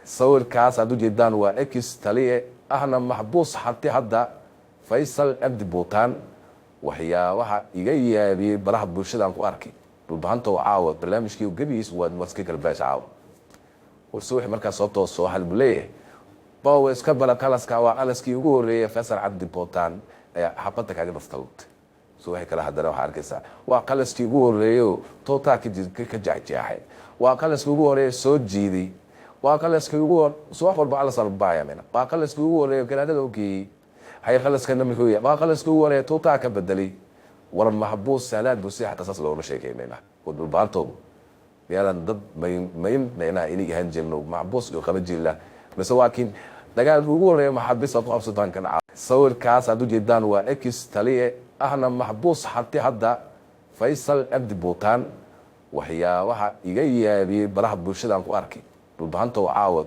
sawirkaas aad u jeedaan waa ex taliye ahna maxbuus xabti hadda Faysal Abdi Bootaan waxyaabaha iga yaabiyay baraha bulshada aan ku arkay dhulbaanta oo caawa barnaamijkii gabiis waa maski galbeed caawa warsuuxi markaas sababtoo soo halbuleeyay baaw iska bala kalaska waa alaskii ugu horeeyay Faysal Abdi Bootaan ayaa xabadda kaaga dhaftay soo waxay kala hadana waxa arkaysaa waa qalaskii ugu horeeyay toota ka jaaxay waa qalaskii ugu horeeyay soo jiiday waa qalaskii ugu soo qorba ala salbaayamina waa qalaskii ugu horeeyay kanaadada ogeey hay qalaskana mixuu waa qalaskii ugu horeeyay toota ka bedelay war maxbuus salaad busi xataa saas loo sheekeynayna wadul baanto yaalan dad mayn inay hanjilno maxbuus iyo qaba jilla bas waakin dagaal ugu horeeyay maxabis oo qabsadaan kan sawirkaas aad u jeedaan waa ex taliye ahna maxbuus xabti hadda Faysal Abdi Bootaan waxyaabaha iga yaabiyay baraha bulshada aan ku arkay dhulbaanta oo caawa